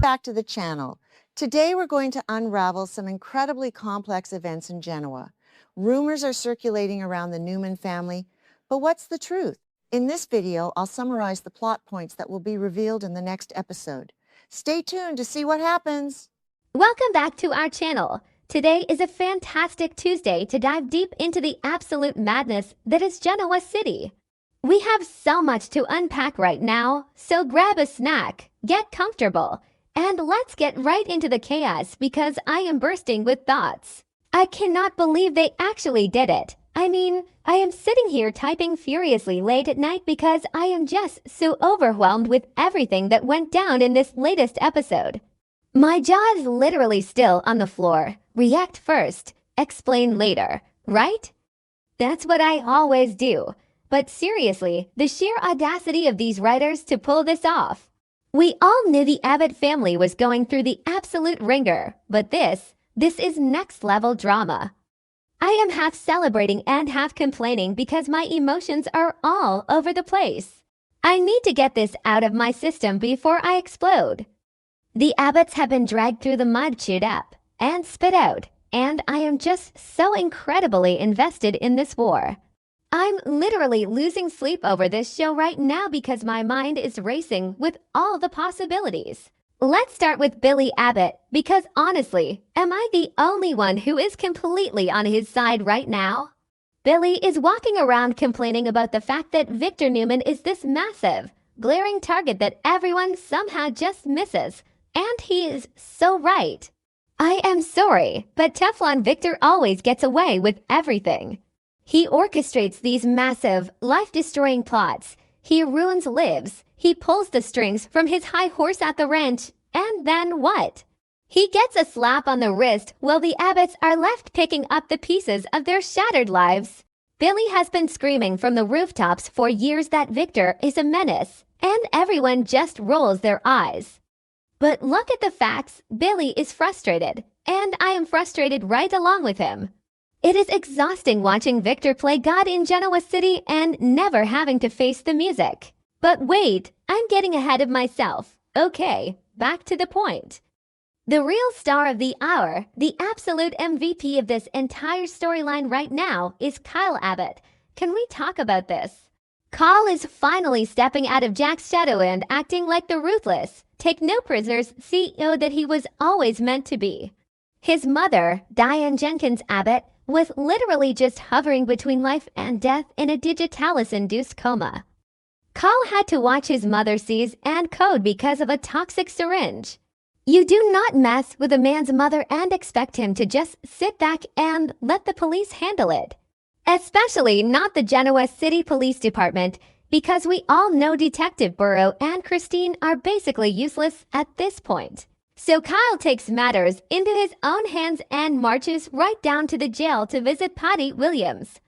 back to the channel. Today we're going to unravel some incredibly complex events in Genoa. Rumors are circulating around the Newman family, but what's the truth? In this video, I'll summarize the plot points that will be revealed in the next episode. Stay tuned to see what happens. Welcome back to our channel. Today is a fantastic Tuesday to dive deep into the absolute madness that is Genoa City. We have so much to unpack right now, so grab a snack, get comfortable, and let's get right into the chaos because I am bursting with thoughts. I cannot believe they actually did it. I mean, I am sitting here typing furiously late at night because I am just so overwhelmed with everything that went down in this latest episode. My jaw is literally still on the floor. React first, explain later, right? That's what I always do. But seriously, the sheer audacity of these writers to pull this off. We all knew the Abbott family was going through the absolute ringer, but this is next level drama. I am half celebrating and half complaining because my emotions are all over the place. I need to get this out of my system before I explode. The Abbotts have been dragged through the mud, chewed up, and spit out, and I am just so incredibly invested in this war. I'm literally losing sleep over this show right now because my mind is racing with all the possibilities. Let's start with Billy Abbott, because honestly, am I the only one who is completely on his side right now? Billy is walking around complaining about the fact that Victor Newman is this massive, glaring target that everyone somehow just misses, and he is so right. I am sorry, but Teflon Victor always gets away with everything. He orchestrates these massive, life-destroying plots. He ruins lives. He pulls the strings from his high horse at the ranch. And then what? He gets a slap on the wrist while the Abbotts are left picking up the pieces of their shattered lives. Billy has been screaming from the rooftops for years that Victor is a menace, and everyone just rolls their eyes. But look at the facts. Billy is frustrated, and I am frustrated right along with him. It is exhausting watching Victor play God in Genoa City and never having to face the music. But wait, I'm getting ahead of myself. Okay, back to the point. The real star of the hour, the absolute MVP of this entire storyline right now is Kyle Abbott. Can we talk about this? Kyle is finally stepping out of Jack's shadow and acting like the ruthless, take no prisoners CEO that he was always meant to be. His mother, Diane Jenkins Abbott, was literally just hovering between life and death in a digitalis-induced coma. Kyle had to watch his mother seize and code because of a toxic syringe. You do not mess with a man's mother and expect him to just sit back and let the police handle it. Especially not the Genoa City Police Department, because we all know Detective Burrow and Christine are basically useless at this point. So Kyle takes matters into his own hands and marches right down to the jail to visit Patty Williams.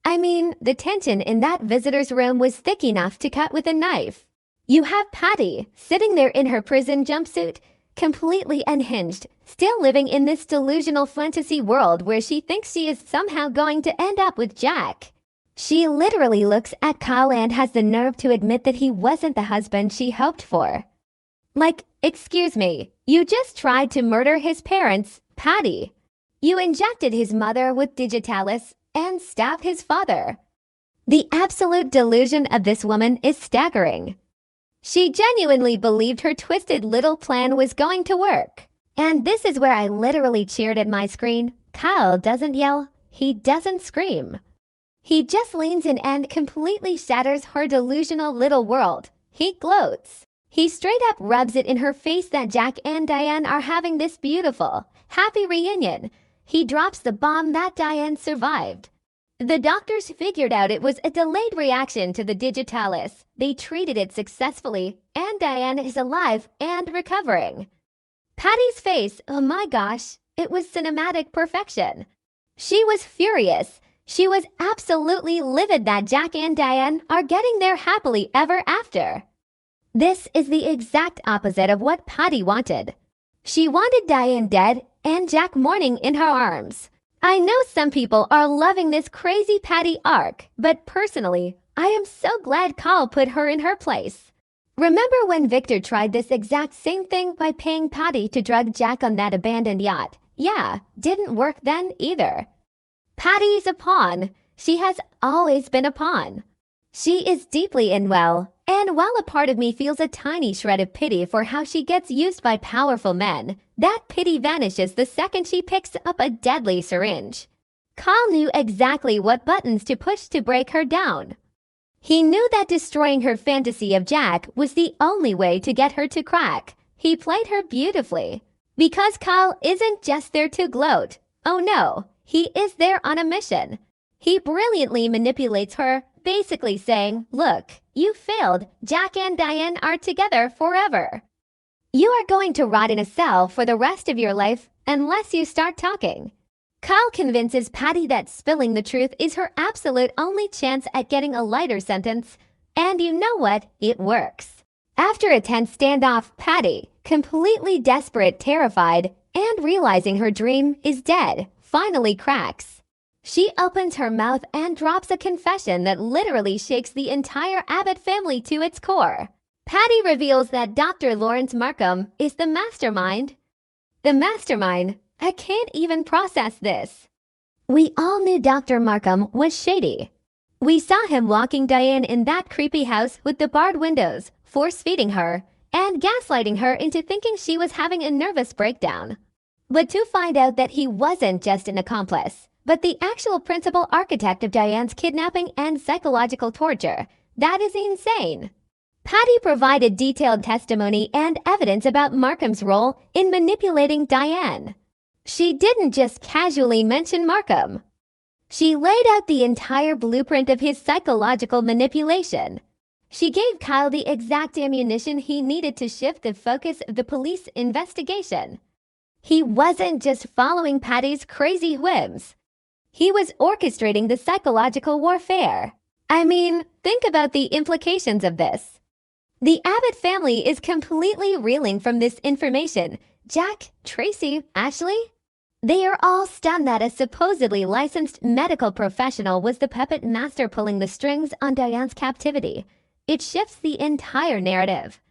I mean, the tension in that visitor's room was thick enough to cut with a knife. You have Patty sitting there in her prison jumpsuit, completely unhinged, still living in this delusional fantasy world where she thinks she is somehow going to end up with Jack. She literally looks at Kyle and has the nerve to admit that he wasn't the husband she hoped for. Like, excuse me, you just tried to murder his parents, Patty. You injected his mother with digitalis and stabbed his father. The absolute delusion of this woman is staggering. She genuinely believed her twisted little plan was going to work. And this is where I literally cheered at my screen. Kyle doesn't yell, he doesn't scream. He just leans in and completely shatters her delusional little world. He gloats. He straight up rubs it in her face that Jack and Diane are having this beautiful, happy reunion. He drops the bomb that Diane survived. The doctors figured out it was a delayed reaction to the digitalis. They treated it successfully, and Diane is alive and recovering. Patty's face, oh my gosh, it was cinematic perfection. She was furious. She was absolutely livid that Jack and Diane are getting there happily ever after. This is the exact opposite of what Patty wanted. She wanted Diane dead and Jack mourning in her arms. I know some people are loving this crazy Patty arc, but personally, I am so glad Kyle put her in her place. Remember when Victor tried this exact same thing by paying Patty to drug Jack on that abandoned yacht? Yeah, didn't work then either. Patty's a pawn. She has always been a pawn. She is deeply unwell, and while a part of me feels a tiny shred of pity for how she gets used by powerful men, that pity vanishes the second she picks up a deadly syringe. Kyle knew exactly what buttons to push to break her down. He knew that destroying her fantasy of Jack was the only way to get her to crack. He played her beautifully. Because Kyle isn't just there to gloat. Oh no, he is there on a mission. He brilliantly manipulates her, basically saying, "Look, you failed. Jack and Diane are together forever. You are going to rot in a cell for the rest of your life unless you start talking." Kyle convinces Patty that spilling the truth is her absolute only chance at getting a lighter sentence. And you know what? It works. After a tense standoff, Patty, completely desperate, terrified, and realizing her dream is dead, finally cracks. She opens her mouth and drops a confession that literally shakes the entire Abbott family to its core. Patty reveals that Dr. Lawrence Markham is the mastermind. The mastermind? I can't even process this. We all knew Dr. Markham was shady. We saw him walking Diane in that creepy house with the barred windows, force-feeding her, and gaslighting her into thinking she was having a nervous breakdown. But to find out that he wasn't just an accomplice, but the actual principal architect of Diane's kidnapping and psychological torture, that is insane. Patty provided detailed testimony and evidence about Markham's role in manipulating Diane. She didn't just casually mention Markham. She laid out the entire blueprint of his psychological manipulation. She gave Kyle the exact ammunition he needed to shift the focus of the police investigation. He wasn't just following Patty's crazy whims. He was orchestrating the psychological warfare. I mean, think about the implications of this. The Abbott family is completely reeling from this information. Jack, Tracy, Ashley? They are all stunned that a supposedly licensed medical professional was the puppet master pulling the strings on Diane's captivity. It shifts the entire narrative.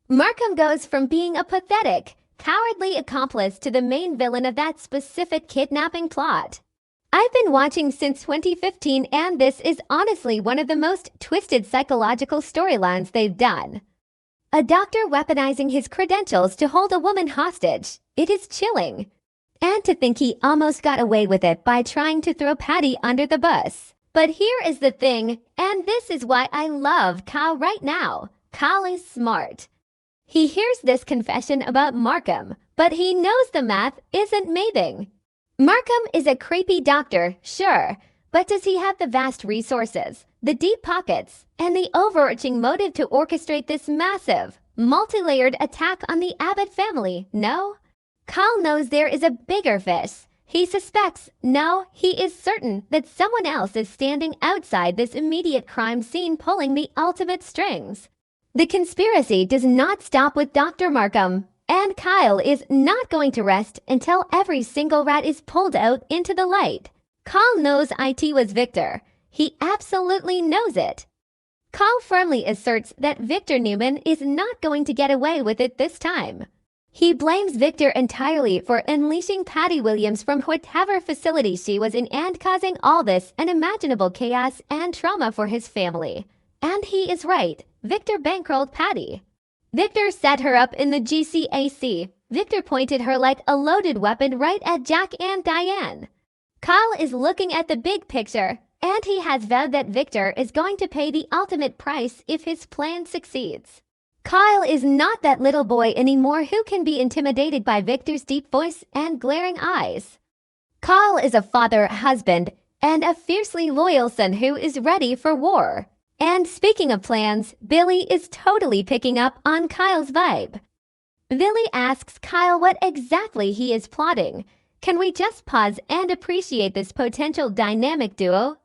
Markham goes from being a pathetic, cowardly accomplice to the main villain of that specific kidnapping plot. I've been watching since 2015, and this is honestly one of the most twisted psychological storylines they've done. A doctor weaponizing his credentials to hold a woman hostage. It is chilling. And to think he almost got away with it by trying to throw Patty under the bus. But here is the thing, and this is why I love Kyle right now. Kyle is smart. He hears this confession about Markham, but he knows the math isn't mathing. Markham is a creepy doctor, sure, but does he have the vast resources, the deep pockets, and the overarching motive to orchestrate this massive, multi-layered attack on the Abbott family? No? Kyle knows there is a bigger fish. He suspects, no, he is certain that someone else is standing outside this immediate crime scene pulling the ultimate strings. The conspiracy does not stop with Dr. Markham, and Kyle is not going to rest until every single rat is pulled out into the light. Kyle knows IT was Victor. He absolutely knows it. Kyle firmly asserts that Victor Newman is not going to get away with it this time. He blames Victor entirely for unleashing Patty Williams from whatever facility she was in and causing all this unimaginable chaos and trauma for his family. And he is right. Victor bankrolled Patty. Victor set her up in the GCAC. Victor pointed her like a loaded weapon right at Jack and Diane. Kyle is looking at the big picture, and he has vowed that Victor is going to pay the ultimate price if his plan succeeds. Kyle is not that little boy anymore who can be intimidated by Victor's deep voice and glaring eyes. Kyle is a father, husband, and a fiercely loyal son who is ready for war. And speaking of plans, Billy is totally picking up on Kyle's vibe. Billy asks Kyle what exactly he is plotting. Can we just pause and appreciate this potential dynamic duo?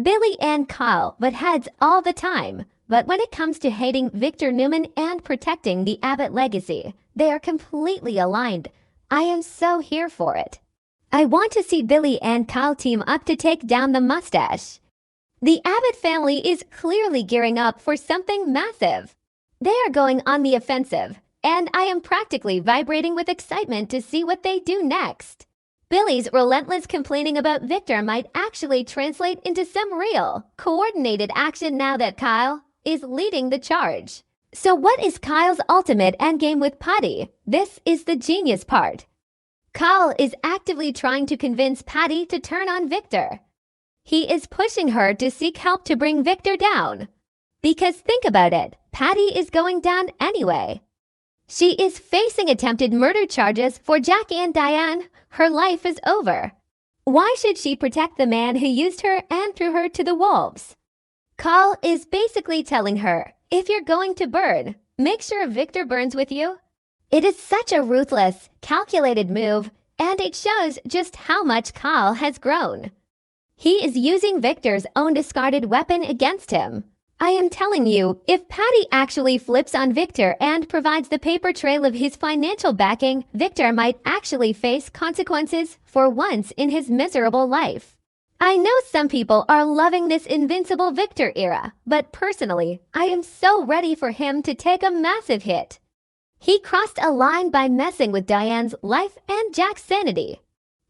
Billy and Kyle butt heads all the time. But when it comes to hating Victor Newman and protecting the Abbott legacy, they are completely aligned. I am so here for it. I want to see Billy and Kyle team up to take down the mustache. The Abbott family is clearly gearing up for something massive. They are going on the offensive, and I am practically vibrating with excitement to see what they do next. Billy's relentless complaining about Victor might actually translate into some real, coordinated action now that Kyle is leading the charge. So what is Kyle's ultimate endgame with Patty? This is the genius part. Kyle is actively trying to convince Patty to turn on Victor. He is pushing her to seek help to bring Victor down. Because think about it, Patty is going down anyway. She is facing attempted murder charges for Jackie and Diane. Her life is over. Why should she protect the man who used her and threw her to the wolves? Kyle is basically telling her, if you're going to burn, make sure Victor burns with you. It is such a ruthless, calculated move, and it shows just how much Kyle has grown. He is using Victor's own discarded weapon against him. I am telling you, if Patty actually flips on Victor and provides the paper trail of his financial backing, Victor might actually face consequences for once in his miserable life. I know some people are loving this invincible Victor era, but personally, I am so ready for him to take a massive hit. He crossed a line by messing with Diane's life and Jack's sanity.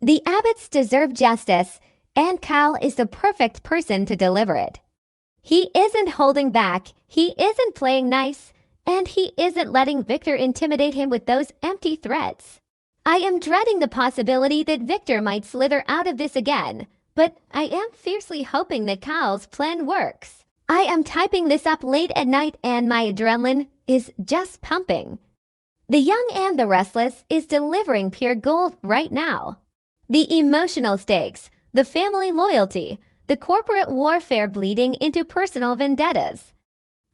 The Abbotts deserve justice, and Kyle is the perfect person to deliver it. He isn't holding back, he isn't playing nice, and he isn't letting Victor intimidate him with those empty threats. I am dreading the possibility that Victor might slither out of this again, but I am fiercely hoping that Kyle's plan works. I am typing this up late at night and my adrenaline is just pumping. The Young and the Restless is delivering pure gold right now. The emotional stakes, the family loyalty, the corporate warfare bleeding into personal vendettas.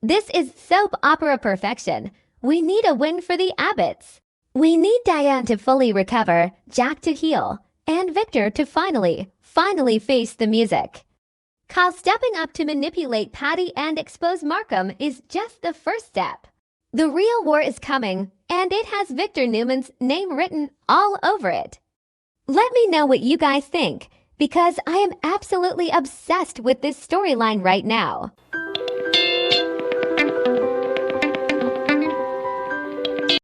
This is soap opera perfection. We need a win for the Abbotts. We need Diane to fully recover, Jack to heal, and Victor to finally face the music. Kyle stepping up to manipulate Patty and expose Markham is just the first step. The real war is coming, and it has Victor Newman's name written all over it. Let me know what you guys think, because I am absolutely obsessed with this storyline right now.